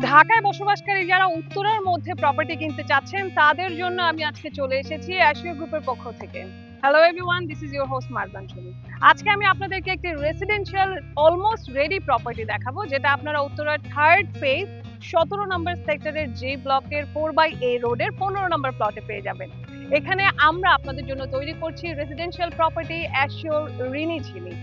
ঢাকায় বসবাসকারী যারা উত্তরার মধ্যে প্রপার্টি কিনতে চাচ্ছেন তাদের জন্য আমি আজকে চলে এসেছি এশিয়া গ্রুপের পক্ষ থেকে। Hello everyone, this is your host Marjan Sharif. আজকে আমি আপনাদেরকে একটি রেসিডেন্সিয়াল অলমোস্ট রেডি প্রপার্টি দেখাবো, যেটা আপনারা উত্তরার থার্ড ফেজ 17 নম্বর সেক্টরের জি ব্লকের 4/A রোডের 15 নম্বর প্লটে পেয়ে যাবেন। এখানে আমরা আপনাদের জন্য তৈরি করছি রেসিডেন্সিয়াল প্রপার্টি অ্যাশিওর রিনিঝিলি।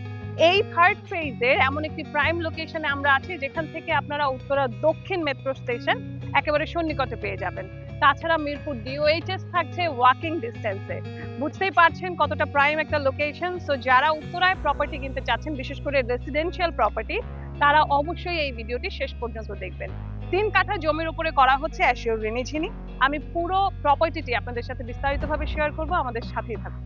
এই থার্ড ফেজের এমন একটি প্রাইম লোকেশনে আমরা আছি, যেখান থেকে আপনারা উত্তরা দক্ষিণ মেট্রো স্টেশন একেবারে সন্নিকটে পেয়ে যাবেন। তাছাড়া মিরপুর ডিওএইচএস থাকছে ওয়াকিং ডিস্টেন্সে। বুঝতেই পারছেন কতটা প্রাইম একটা লোকেশন। সো যারা উত্তরায় প্রপার্টি কিনতে চাচ্ছেন, বিশেষ করে রেসিডেন্সিয়াল প্রপার্টি, তারা অবশ্যই এই ভিডিওটি শেষ পর্যন্ত দেখবেন। 3 কাঠা জমির উপরে করা হচ্ছে অ্যাশিওর রিনিঝিলি। আমি পুরো প্রপার্টিটি আপনাদের সাথে বিস্তারিতভাবে শেয়ার করব, আমাদের সাথেই থাকুন।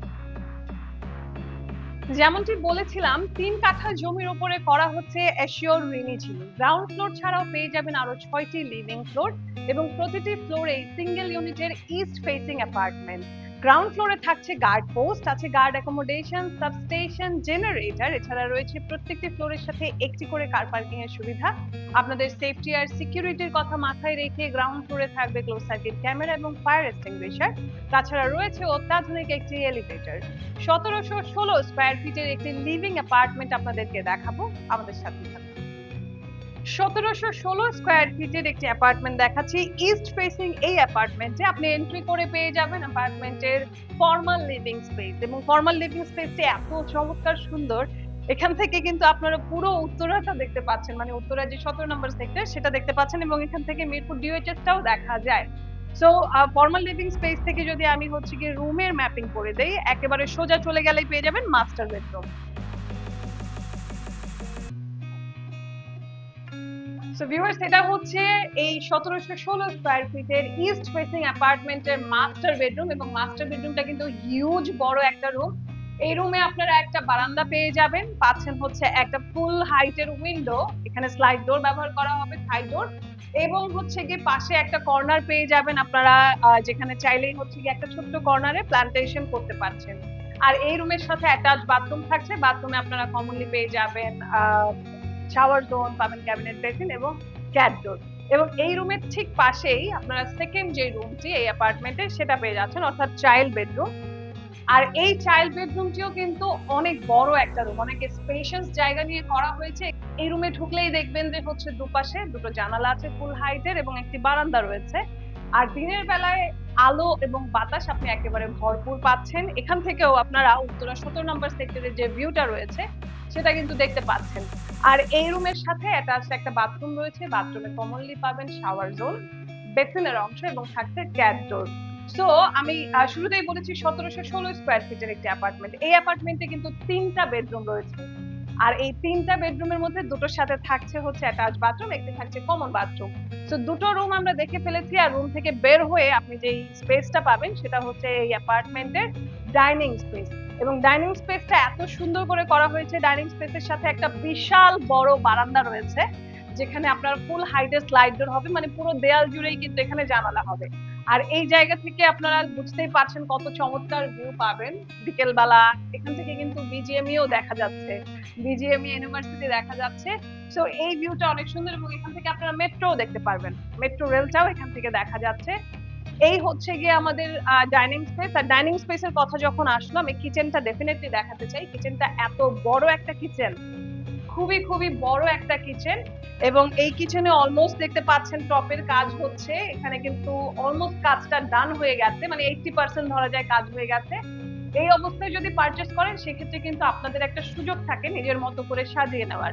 যেমনটি বলেছিলাম, 3 কাঠা জমির উপরে করা হচ্ছে অ্যাশিওর রিনিঝিলি। গ্রাউন্ড ফ্লোর ছাড়াও পেয়ে যাবেন আরো 6টি লিভিং ফ্লোর এবং প্রতিটি ফ্লোরে সিঙ্গেল ইউনিটের ইস্ট ফেসিং অ্যাপার্টমেন্ট। গ্রাউন্ড ফ্লোরে থাকছে গার্ড পোস্ট, আছে গার্ড অ্যাকোমোডেশন, সাবস্টেশন, জেনারেটর। এছাড়া রয়েছে প্রত্যেকটি ফ্লোরের সাথে একটি করে কার পার্কিং এর সুবিধা। আপনাদের সেফটি আর সিকিউরিটির কথা মাথায় রেখে গ্রাউন্ড ফ্লোরে থাকবে ক্লোজ সার্কিট ক্যামেরা এবং ফায়ার এক্সটিংগুইশার। তাছাড়া রয়েছে অত্যাধুনিক একটি এলিভেটর। 1716 স্কয়ার ফিটের একটি লিভিং অ্যাপার্টমেন্ট আপনাদেরকে দেখাবো, আমাদের সাথে থাকুন। 1716 স্কয়ার ফিটের একটি অ্যাপার্টমেন্ট দেখাচ্ছি। ইস্ট ফেসিং এই অ্যাপার্টমেন্টে আপনি এন্ট্রি করে পেয়ে যাবেন অ্যাপার্টমেন্টের ফর্মাল লিভিং স্পেস, এবং ফর্মাল লিভিং স্পেসটি এত চমৎকার সুন্দর। এখান থেকে কিন্তু আপনারা পুরো উত্তরাটা দেখতে পাচ্ছেন, মানে উত্তরা যে 17 নম্বর সেক্টর সেটা দেখতে পাচ্ছেন, এবং এখান থেকে মিরপুর ডিওএইচএসটাও দেখা যায়। সো ফর্মাল লিভিং স্পেস থেকে যদি আমি গিয়ে রুমের ম্যাপিং করে দেই, একেবারে সোজা চলে গেলেই পেয়ে যাবেন মাস্টার বেডরুম। সো ভিউয়ার্স, এটা হচ্ছে এই 1716 স্কয়ার ফিটের ইস্ট ফেসিং অ্যাপার্টমেন্টের মাস্টার বেডরুম, এবং মাস্টার বেডরুমটা কিন্তু হিউজ বড় একটা রুম। এই রুমে আপনারা একটা বারান্দা পেয়ে যাবেন, পাচ্ছেন হচ্ছে একটা ফুল হাইটের উইন্ডো, এখানে স্লাইড ডোর ব্যবহার করা হবে, থাই ডোর, এবং গিয়ে পাশে একটা কর্নার পেয়ে যাবেন আপনারা, যেখানে চাইলেই গিয়ে একটা ছোট্ট কর্নারে প্ল্যান্টেশন করতে পারছেন। আর এই রুমের সাথে অ্যাটাচ বাথরুম থাকছে। বাথরুমে আপনারা কমনলি পেয়ে যাবেন শাওয়ার জোন, পাবেন ক্যাবিনেট বেসিন এবং ক্যাট ডোর। এবং এই রুমের ঠিক পাশেই আপনারা সেকেন্ড যে রুমটি এই অ্যাপার্টমেন্টে সেটা পেয়ে যাচ্ছেন, অর্থাৎ চাইল্ড বেডরুম। আর এই চাইল্ড বেডরুমটিও কিন্তু অনেক বড় একটা রুম, অনেক স্পেশিয়াস জায়গা নিয়ে করা হয়েছে। এই রুমে ঢুকলেই দেখবেন যে দুপাশে দুটো জানালা আছে ফুল হাইটের, এবং একটি বারান্দা রয়েছে। আর দিনের বেলায় আলো এবং বাতাস আপনি একেবারে ভরপুর পাচ্ছেন। এখান থেকেও আপনারা উত্তরা 17 নম্বর সেক্টরের যে ভিউটা রয়েছে সেটা কিন্তু দেখতে পাচ্ছেন। আর এই রুমের সাথে অ্যাটাচড একটা বাথরুম রয়েছে। বাথরুমে কমনলি পাবেন শাওয়ার জোন, বেসিনের অংশ, এবং থাকছে ক্যাট ডোর। সো আমি শুরুতেই বলেছি 1716 স্কয়ার ফিটের একটি অ্যাপার্টমেন্ট। এই অ্যাপার্টমেন্টে কিন্তু 3টা বেডরুম রয়েছে। আর এই 3টা বেডরুমের মধ্যে দুটোর সাথে থাকছে অ্যাটাচ বাথরুম, একটি থাকছে কমন বাথরুম। সো দুটো রুম আমরা দেখে ফেলেছি। আর রুম থেকে বের হয়ে আপনি যে স্পেসটা পাবেন সেটা হচ্ছে এই অ্যাপার্টমেন্টের ডাইনিং স্পেস। এবং ডাইনিং স্পেসটা এত সুন্দর করে করা হয়েছে, ডাইনিং স্পেসের সাথে একটা বিশাল বড় বারান্দা রয়েছে, যেখানে আপনার ফুল হাইটের স্লাইড ডোর হবে, মানে পুরো দেয়াল জুড়েই কিন্তু এখানে জানালা হবে। আর এই জায়গা থেকে আপনারা বুঝতেই পারছেন কত চমৎকার ভিউ পাবেন বিকেল বেলা। এখান থেকে কিন্তু বিজিএমইও দেখা যাচ্ছে, বিজিএমই ইউনিভার্সিটি দেখা যাচ্ছে। সো এই ভিউটা অনেক সুন্দর, এবং এখান থেকে আপনারা মেট্রোও দেখতে পারবেন, মেট্রো রেলটাও এখান থেকে দেখা যাচ্ছে। এই গিয়ে আমাদের ডাইনিং স্পেস। আর ডাইনিং স্পেসের কথা যখন আসলো, আমি কিচেনটা ডেফিনেটলি দেখাতে চাই। কিচেনটা এত বড় একটা কিচেন, খুবই খুবই বড় একটা কিচেন। এবং এই কিচেনে অলমোস্ট দেখতে পাচ্ছেন টপের কাজ হচ্ছে। এখানে কিন্তু অলমোস্ট কাজটা ডান হয়ে গেছে, মানে 80% ধরা যায় কাজ হয়ে গেছে। এই অবস্থায় যদি পারচেস করেন, সেক্ষেত্রে কিন্তু আপনাদের একটা সুযোগ থাকে নিজের মতো করে সাজিয়ে নেওয়ার।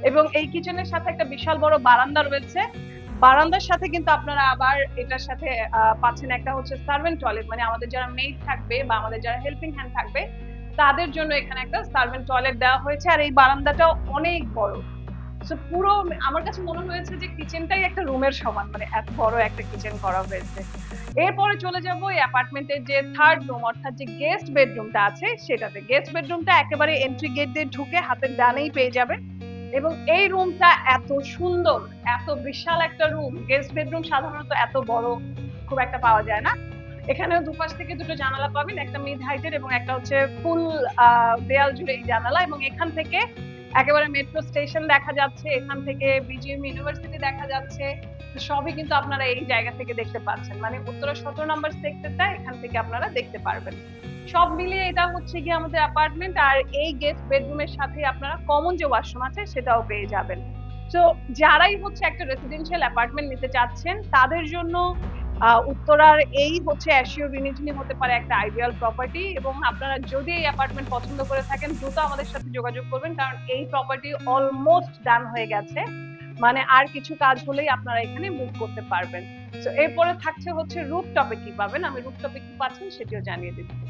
এবং এই কিচেনের সাথে একটা বিশাল বড় বারান্দা রয়েছে। বারান্দার সাথে কিন্তু আপনারা আবার এটার সাথে পাচ্ছেন একটা সার্ভেন্ট টয়লেট, মানে আমাদের যারা মেইড থাকবে বা আমাদের যারা হেল্পিং হ্যান্ড থাকবে তাদের জন্য এখানে একটা সার্ভেন্ট টয়লেট দেওয়া হয়েছে। আর এই বারান্দাটাও অনেক বড়। সো পুরো আমার কাছে মনে হয়েছে যে কিচেনটাই একটা রুমের সমান, মানে এত বড় একটা কিচেন করা হয়েছে। এরপরে চলে যাব এই অ্যাপার্টমেন্টের যে থার্ড রুম, অর্থাৎ যে গেস্ট বেডরুমটা আছে সেটাতে। গেস্ট বেডরুমটা একেবারে এন্ট্রি গেট দিয়ে ঢুকে হাতের ডানেই পেয়ে যাবেন। এবং এই রুমটা এত সুন্দর, এত বিশাল একটা রুম। গেস্ট বেডরুম সাধারণত এত বড় খুব একটা পাওয়া যায় না। এখানেও দুপাশ থেকে দুটো জানালা পাবেন, একটা মিড হাইটের এবং একটা ফুল দেয়াল জুড়ে এই জানালা। এবং এখান থেকে একেবারে মেট্রো স্টেশন দেখা যাচ্ছে, এখান থেকে বিজিএম ইউনিভার্সিটি দেখা যাচ্ছে। সবই কিন্তু আপনারা এই জায়গা থেকে দেখতে পাচ্ছেন, মানে উত্তরা 17 নম্বর সেক্টরটা এখান থেকে আপনারা দেখতে পারবেন। সব মিলিয়ে এটা হচ্ছে গিয়ে আমাদের অ্যাপার্টমেন্ট, আর এই গেস্ট বেডরুমের সাথে আপনারা কমন যে ওয়াশরুম আছে সেটাও পেয়ে যাবেন। তো যারাই হচ্ছে একটা রেসিডেন্সিয়াল অ্যাপার্টমেন্ট নিতে চাচ্ছেন তাদের জন্য উত্তরার এই হচ্ছে অ্যাশিওর রিনিজিনি হতে পারে একটা আইডিয়াল প্রপার্টি। এবং আপনারা যদি এই অ্যাপার্টমেন্ট পছন্দ করে থাকেন দ্রুত আমাদের সাথে যোগাযোগ করবেন, কারণ এই প্রপার্টি অলমোস্ট ডান হয়ে গেছে, মানে আর কিছু কাজ হলেই আপনারা এখানে মুভ করতে পারবেন। তো এরপরে থাকছে হচ্ছে রুফটপে কি পাবেন, আমি রুফটপে কি পাচ্ছেন সেটিও জানিয়ে দিচ্ছি।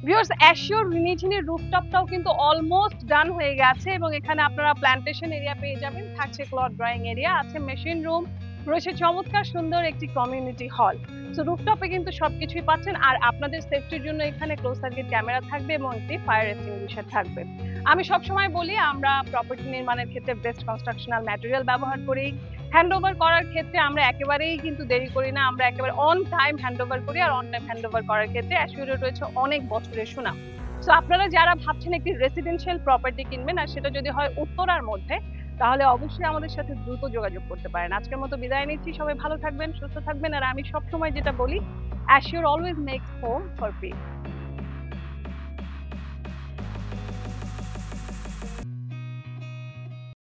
ভিউয়ার্স, অ্যাশিওর রিনিজিনির রুফটপটাও কিন্তু অলমোস্ট ডান হয়ে গেছে, এবং এখানে আপনারা প্ল্যান্টেশন এরিয়া পেয়ে যাবেন, থাকছে ক্লথ ড্রয়িং এরিয়া, আছে মেশিন রুম, রয়েছে চমৎকার সুন্দর একটি কমিউনিটি হল। তো রুফটপে কিন্তু সবকিছুই পাচ্ছেন, আর আপনাদের সেফটির জন্য এখানে ক্লোজ সার্কিট ক্যামেরা থাকবে এবং একটি ফায়ার এক্সটিংগুইশার থাকবে। আমি সবসময় বলি আমরা প্রপার্টি নির্মাণের ক্ষেত্রে বেস্ট কনস্ট্রাকশনাল ম্যাটেরিয়াল ব্যবহার করি। হ্যান্ডওভার করার ক্ষেত্রে আমরা একেবারেই কিন্তু দেরি করি না, আমরা একেবারে অন টাইম হ্যান্ডওভার করি, আর অন টাইম হ্যান্ডওভার করার ক্ষেত্রে অ্যাসিওরে রয়েছে অনেক বছরের সুনাম। সো আপনারা যারা ভাবছেন একটি রেসিডেন্সিয়াল প্রপার্টি কিনবেন, আর সেটা যদি হয় উত্তরার মধ্যে, তাহলে অবশ্যই আমাদের সাথে দ্রুত যোগাযোগ করতে পারেন। আজকের মতো বিদায় নিচ্ছি, সবাই ভালো থাকবেন, সুস্থ থাকবেন, আর আমি সবসময় যেটা বলি, assure always makes home for piece.